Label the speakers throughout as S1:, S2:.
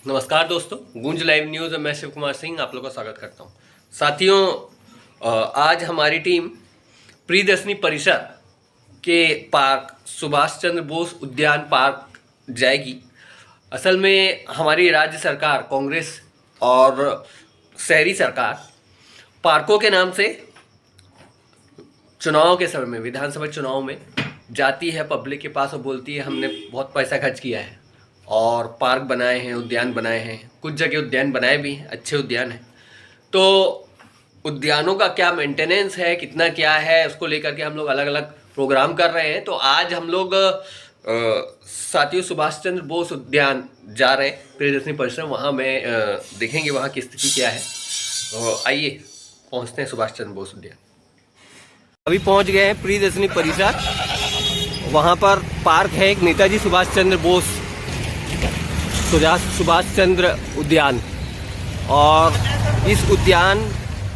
S1: नमस्कार दोस्तों, गूंज लाइव न्यूज़ में मैं शिव कुमार सिंह आप लोगों का स्वागत करता हूं। साथियों, आज हमारी टीम प्रियदर्शनी परिसर के पार्क सुभाष चंद्र बोस उद्यान पार्क जाएगी। असल में हमारी राज्य सरकार कांग्रेस और शहरी सरकार पार्कों के नाम से चुनाव के समय में, विधानसभा चुनाव में जाती है पब्लिक के पास और बोलती है हमने बहुत पैसा खर्च किया है और पार्क बनाए हैं, उद्यान बनाए हैं। कुछ जगह उद्यान बनाए भी हैं, अच्छे उद्यान हैं। तो उद्यानों का क्या मेंटेनेंस है, कितना क्या है, उसको लेकर के हम लोग अलग अलग प्रोग्राम कर रहे हैं। तो आज हम लोग साथियों सुभाष चंद्र बोस उद्यान जा रहे हैं प्रियदर्शनी परिसर। वहाँ में देखेंगे वहाँ की स्थिति क्या है। आइए पहुँचते हैं सुभाष चंद्र बोस उद्यान। अभी पहुँच गए हैं प्रियदर्शनी परिसर। वहाँ पर पार्क है एक, नेताजी सुभाष चंद्र बोस सुभाष चंद्र उद्यान। और इस उद्यान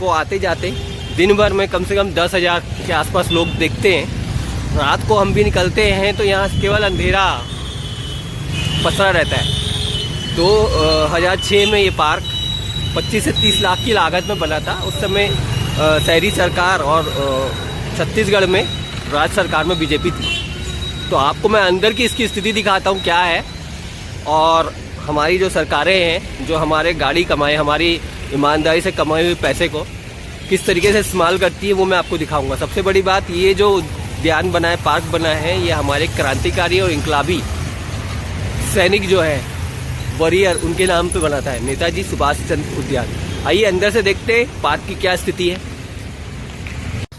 S1: को आते जाते दिन भर में कम से कम 10,000 के आसपास लोग देखते हैं। रात को हम भी निकलते हैं तो यहाँ केवल अंधेरा पसरा रहता है। 2006 में ये पार्क 25 से 30 लाख की लागत में बना था। उस समय शहरी सरकार और छत्तीसगढ़ में राज्य सरकार में बीजेपी थी। तो आपको मैं अंदर की इसकी स्थिति दिखाता हूँ क्या है। और हमारी जो सरकारें हैं जो हमारे गाड़ी कमाए, हमारी ईमानदारी से कमाए हुए पैसे को किस तरीके से इस्तेमाल करती है वो मैं आपको दिखाऊंगा। सबसे बड़ी बात, ये जो उद्यान बना है, पार्क बना है, ये हमारे क्रांतिकारी और इंकलाबी सैनिक जो है, वॉरियर, उनके नाम पे बनाता है, नेताजी सुभाष चंद्र उद्यान। आइए अंदर से देखते हैं पार्क की क्या स्थिति है।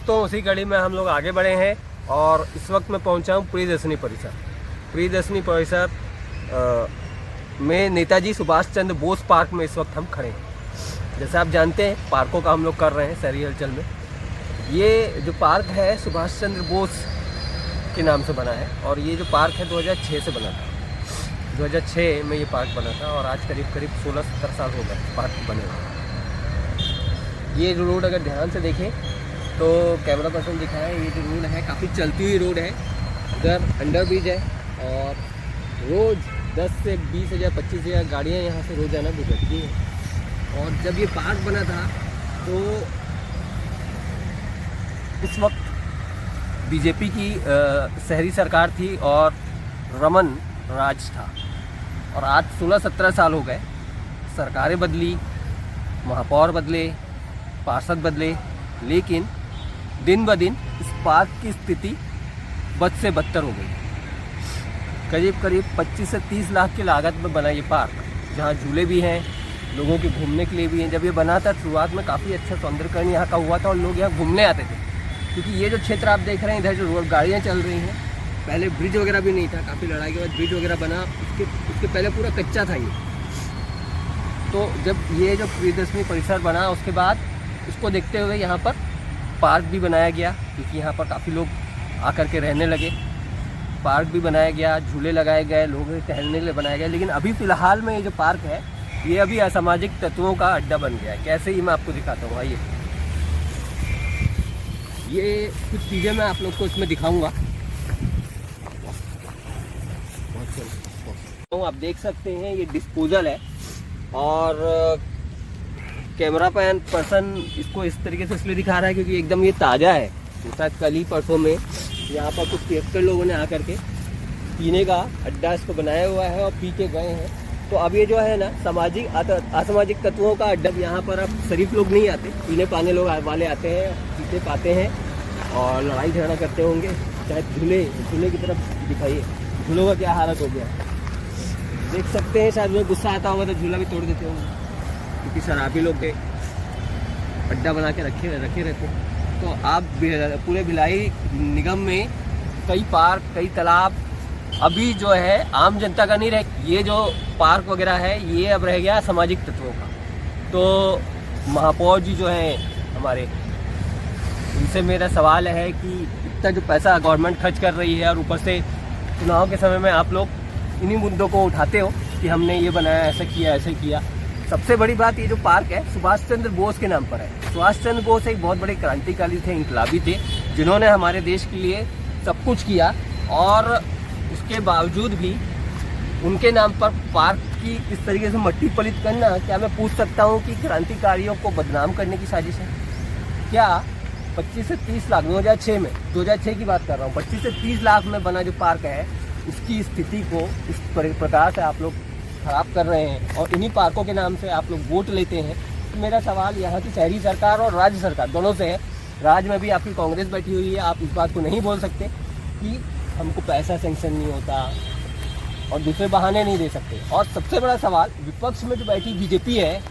S1: तो उसी कड़ी में हम लोग आगे बढ़े हैं और इस वक्त मैं पहुंचा हूं प्रियदर्शनी परिसर। प्रियदर्शनी परिसर में नेताजी सुभाष चंद्र बोस पार्क में इस वक्त हम खड़े हैं। जैसे आप जानते हैं पार्कों का हम लोग कर रहे हैं शहरी हलचल में। ये जो पार्क है सुभाष चंद्र बोस के नाम से बना है और ये जो पार्क है 2006 से बना था। 2006 में ये पार्क बना था और आज करीब 16-17 साल हो गए पार्क बने हुए। ये जो रोड अगर ध्यान से देखें तो कैमरा पर्सन दिखाए, ये जो रोड है काफ़ी चलती हुई रोड है। इधर अंडर ब्रिज है और रोज़ 10 से 20,000 25,000 गाड़ियाँ यहाँ से रोज़ाना गुजरती हैं। और जब ये पार्क बना था तो उस वक्त बीजेपी की शहरी सरकार थी और रमन राज था। और आज 16-17 साल हो गए, सरकारें बदली, महापौर बदले, पार्षद बदले, लेकिन दिन ब दिन इस पार्क की स्थिति बद से बदतर हो गई। करीब 25 से 30 लाख की लागत में बना ये पार्क, जहाँ झूले भी हैं, लोगों के घूमने के लिए भी हैं। जब ये बना था शुरुआत में काफ़ी अच्छा सौंदर्यकरण यहाँ का हुआ था और लोग यहाँ घूमने आते थे। क्योंकि ये जो क्षेत्र आप देख रहे हैं, इधर जो रोड गाड़ियाँ चल रही हैं, पहले ब्रिज वगैरह भी नहीं था। काफ़ी लड़ाई के बाद ब्रिज वगैरह बना, उसके पहले पूरा कच्चा था ये। तो जब ये जो प्रियदर्शनी परिसर बना उसके बाद उसको देखते हुए यहाँ पर पार्क भी बनाया गया, क्योंकि यहाँ पर काफ़ी लोग आकर के रहने लगे। पार्क भी बनाया गया, झूले लगाए गए, लोगों के टहलने के लिए बनाया गया। लेकिन अभी फ़िलहाल में ये जो पार्क है ये अभी असामाजिक तत्वों का अड्डा बन गया है। कैसे ही मैं आपको दिखाता हूँ। आइए, ये कुछ चीज़ें मैं आप लोग को इसमें दिखाऊंगा। तो आप देख सकते हैं ये डिस्पोजल है और कैमरा पर्सन इसको इस तरीके से इसलिए दिखा रहा है क्योंकि एकदम ये ताज़ा है। शायद कल ही परसों में यहाँ पर कुछ 73 लोगों ने आकर के पीने का अड्डा इसको बनाया हुआ है और पी के गए हैं। तो अब ये जो है ना असामाजिक तत्वों का अड्डा, यहाँ पर अब शरीफ लोग नहीं आते, पीने पाने लोग वाले आते हैं, पीते पाते हैं और लड़ाई झगड़ा करते होंगे। शायद झूले की तरफ दिखाइए, झूलों का क्या हालत हो गया देख सकते हैं। शायद उन्हें गुस्सा आता होगा तो झूला भी तोड़ देते होंगे, क्योंकि शराबी लोग के अड्डा बना के रखे रहते हैं। तो आप पूरे भिलाई निगम में कई पार्क, कई तालाब अभी जो है आम जनता का नहीं रहे। ये जो पार्क वगैरह है ये अब रह गया सामाजिक तत्वों का। तो महापौर जी जो हैं हमारे, उनसे मेरा सवाल है कि इतना जो पैसा गवर्नमेंट खर्च कर रही है और ऊपर से चुनाव के समय में आप लोग इन्हीं मुद्दों को उठाते हो कि हमने ये बनाया, ऐसा किया, ऐसे किया। सबसे बड़ी बात, ये जो पार्क है सुभाष चंद्र बोस के नाम पर है। सुभाष चंद्र बोस एक बहुत बड़े क्रांतिकारी थे, इंकलाबी थे, जिन्होंने हमारे देश के लिए सब कुछ किया और उसके बावजूद भी उनके नाम पर पार्क की इस तरीके से मट्टी पलित करना, क्या मैं पूछ सकता हूँ कि क्रांतिकारियों को बदनाम करने की साजिश है क्या? 25 से 30 लाख 2006 की बात कर रहा हूँ, 25 से 30 लाख में बना जो पार्क है उसकी स्थिति को इस प्रकार से आप लोग खराब कर रहे हैं और इन्हीं पार्कों के नाम से आप लोग वोट लेते हैं। तो मेरा सवाल यहाँ की शहरी सरकार और राज्य सरकार दोनों से है। राज्य में भी आपकी कांग्रेस बैठी हुई है, आप इस बात को नहीं बोल सकते कि हमको पैसा सेंक्शन नहीं होता और दूसरे बहाने नहीं दे सकते। और सबसे बड़ा सवाल, विपक्ष में जो बैठी बीजेपी है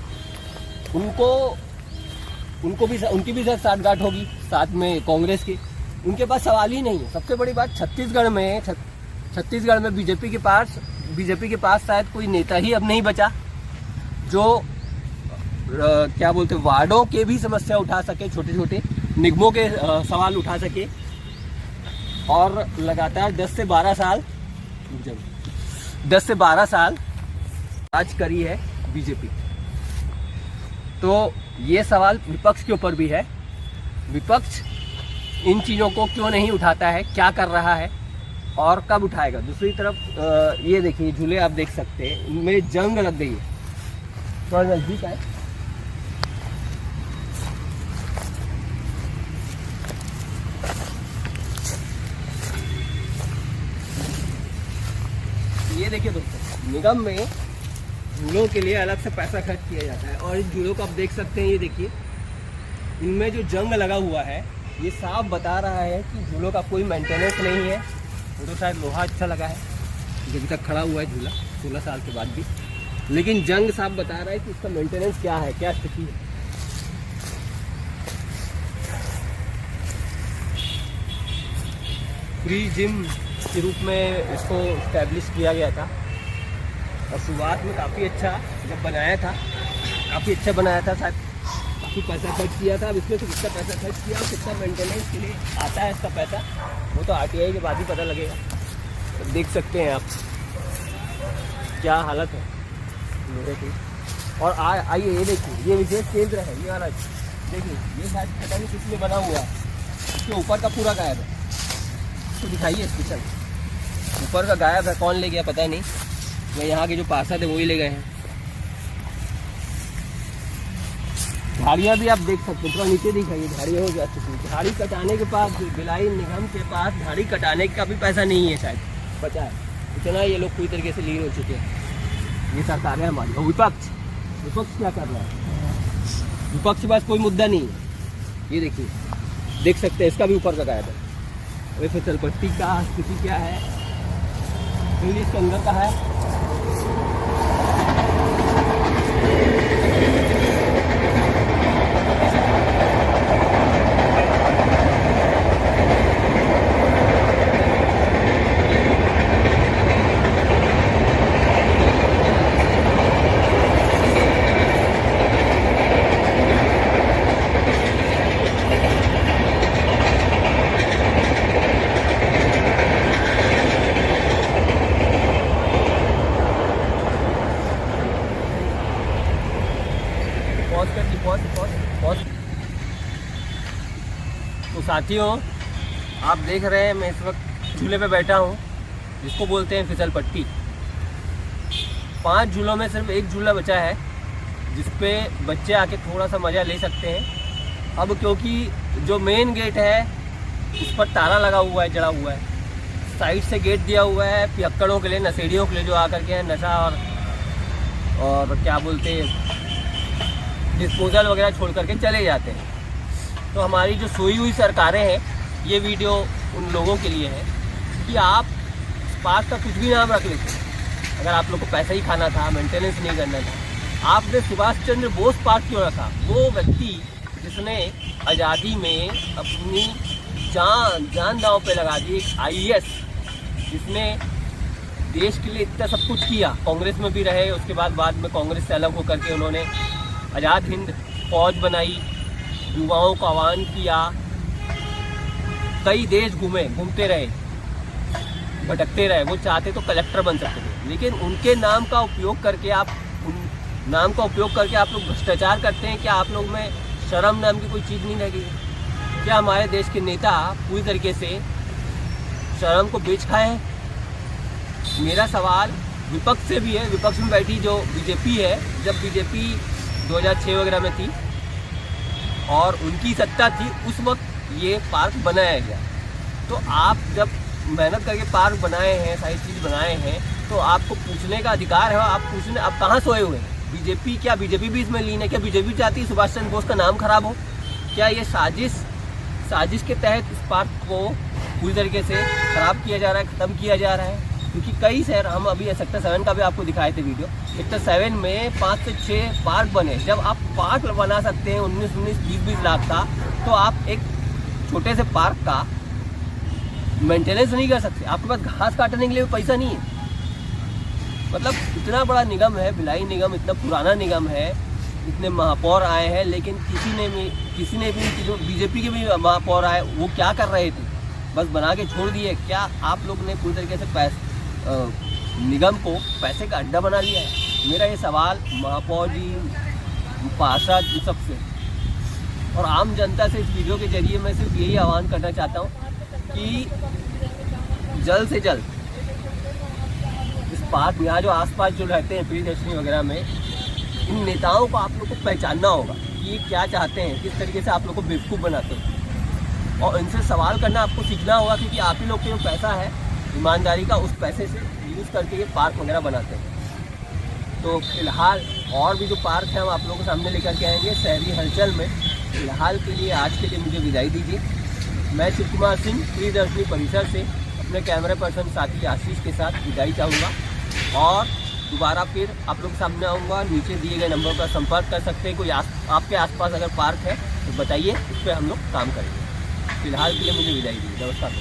S1: उनकी भी साठगांठ होगी साथ में कांग्रेस की, उनके पास सवाल ही नहीं है। सबसे बड़ी बात, छत्तीसगढ़ में बीजेपी के पास शायद कोई नेता ही अब नहीं बचा जो क्या बोलते वार्डों के भी समस्या उठा सके, छोटे छोटे निगमों के सवाल उठा सके। और लगातार 10 से 12 साल राज करी है बीजेपी। तो ये सवाल विपक्ष के ऊपर भी है, विपक्ष इन चीज़ों को क्यों नहीं उठाता है, क्या कर रहा है और कब उठाएगा। दूसरी तरफ ये देखिए झूले आप देख सकते हैं, इनमें जंग लग गई है, थोड़ा नजदीक है। ये देखिए दोस्तों, निगम में झूलों के लिए अलग से पैसा खर्च किया जाता है और इन झूलों को आप देख सकते हैं। ये देखिए इनमें जो जंग लगा हुआ है ये साफ बता रहा है कि झूलों का कोई मेंटेनेंस नहीं है। वो तो शायद लोहा अच्छा लगा है जो अभी तक खड़ा हुआ है झूला 16 साल के बाद भी, लेकिन जंग साफ बता रहा है कि इसका मेंटेनेंस क्या है, क्या स्थिति है। फ्री जिम के रूप में इसको इस्टेब्लिश किया गया था और शुरुआत में काफ़ी अच्छा जब बनाया था, काफ़ी अच्छा बनाया था, शायद काफ़ी पैसा खर्च किया था। अब इसमें से कितना पैसा खर्च किया और कितना मेंटेनेंस के लिए आता है इसका पैसा, वो तो RTI के बाद ही पता लगेगा। तो देख सकते हैं आप क्या हालत है मेरे की। और आइए ये देखिए, ये विशेष केंद्र है, ये वाला देखिए, ये शायद पता नहीं किसमें बना हुआ है, इसके ऊपर का पूरा गायब है। तो दिखाइए स्पेशल, ऊपर का गायब है, कौन ले गया पता नहीं, या यहाँ के जो पार्षद है वही ले गए हैं। झाड़ियाँ भी आप देख सकते हैं, थोड़ा नीचे दिखाइए, झाड़ियाँ हो जा चुकी है। झाड़ी कटाने के पास, भिलाई निगम के पास झाड़ी कटाने का भी पैसा नहीं है शायद बचा है, इतना ये लोग पूरी तरीके से लीन हो चुके हैं। ये सरकार है हमारी। और विपक्ष क्या कर रहा है? विपक्ष के पास कोई मुद्दा नहीं है। ये देखिए, देख सकते हैं, इसका भी ऊपर का गायब है। वही फिसल पट्टी का स्थिति क्या है, इसके अंदर का है। तो साथियों, आप देख रहे हैं मैं इस वक्त झूले पे बैठा हूँ जिसको बोलते हैं फिसल पट्टी। 5 झूलों में सिर्फ एक झूला बचा है जिस पे बच्चे आके थोड़ा सा मज़ा ले सकते हैं। अब क्योंकि जो मेन गेट है उस पर ताला लगा हुआ है, जड़ा हुआ है, साइड से गेट दिया हुआ है पियक्कड़ों के लिए, नशेड़ियों के लिए जो आकर के नशा और क्या बोलते हैं डिस्पोजल वगैरह छोड़ करके चले जाते हैं। तो हमारी जो सोई हुई सरकारें हैं, ये वीडियो उन लोगों के लिए है कि आप पार्क का कुछ भी नाम रख लेते। अगर आप लोग को पैसा ही खाना था, मेंटेनेंस नहीं करना था, आपने सुभाष चंद्र बोस पार्क क्यों रखा? वो व्यक्ति जिसने आज़ादी में अपनी जान दांव पे लगा दी, एक IAS जिसने देश के लिए इतना सब कुछ किया, कांग्रेस में भी रहे, उसके बाद में कांग्रेस से अलग होकर के उन्होंने आज़ाद हिंद फौज बनाई, युवाओं को आह्वान किया, कई देश घूमते रहे, भटकते रहे। वो चाहते तो कलेक्टर बन सकते थे, लेकिन उनके नाम का उपयोग करके आप लोग भ्रष्टाचार करते हैं। क्या आप लोग में शर्म नाम की कोई चीज़ नहीं रह गई? क्या हमारे देश के नेता पूरी तरीके से शर्म को बेच खाए हैं? मेरा सवाल विपक्ष से भी है, विपक्ष में बैठी जो बीजेपी है, जब बीजेपी 2006 वगैरह में थी और उनकी सत्ता थी, उस वक्त ये पार्क बनाया गया। तो आप जब मेहनत करके पार्क बनाए हैं, सारी चीज़ बनाए हैं, तो आपको पूछने का अधिकार है। आप पूछने, आप कहाँ सोए हुए हैं? बीजेपी, क्या बीजेपी भी इसमें लीन है? क्या बीजेपी चाहती है सुभाष चंद्र बोस का नाम खराब हो? क्या ये साजिश के तहत इस पार्क को पूरी तरीके से खराब किया जा रहा है, ख़त्म किया जा रहा है? क्योंकि कई शहर, हम अभी सेक्टर 7 का भी आपको दिखाए थे वीडियो, सेक्टर 7 में 5 से 6 पार्क बने। जब आप पार्क बना सकते हैं 19-19, 20-20 लाख का, तो आप एक छोटे से पार्क का मेंटेनेंस नहीं कर सकते। आपके पास घास काटने के लिए पैसा नहीं है। मतलब इतना बड़ा निगम है भिलाई निगम, इतना पुराना निगम है, इतने महापौर आए हैं, लेकिन किसी ने भी जो बीजेपी के भी महापौर आए, वो क्या कर रहे थे? बस बना के छोड़ दिए। क्या आप लोग ने पूरी तरीके से निगम को पैसे का अड्डा बना लिया है? मेरा ये सवाल महापौर जी, पार्षद, सबसे और आम जनता से इस वीडियो के जरिए मैं सिर्फ यही आह्वान करना चाहता हूँ कि जल्द से जल्द इस पार्क, यहाँ जो आसपास जो रहते हैं प्रियदर्शनी वगैरह में, इन नेताओं को आप लोग को पहचानना होगा कि ये क्या चाहते हैं, किस तरीके से आप लोग को बेवकूफ़ बनाते हैं, और इनसे सवाल करना आपको सीखना होगा। क्योंकि आप ही लोग के जो पैसा है ईमानदारी का, उस पैसे से यूज़ करके ये पार्क वगैरह बनाते हैं। तो फिलहाल और भी जो पार्क है हम आप लोगों के सामने लेकर के आएंगे शहरी हलचल में। फिलहाल के लिए, आज के लिए मुझे विदाई दीजिए। मैं शिव कुमार सिंह प्रियदर्शनी परिसर से अपने कैमरा पर्सन साथी आशीष के साथ विदाई चाहूँगा, और दोबारा फिर आप लोग सामने आऊँगा। नीचे दिए गए नंबर पर संपर्क कर सकते हैं। कोई आपके आसपास अगर पार्क है तो बताइए, उस पर हम लोग काम करेंगे। फिलहाल के लिए मुझे विदाई दीजिए। नमस्कार।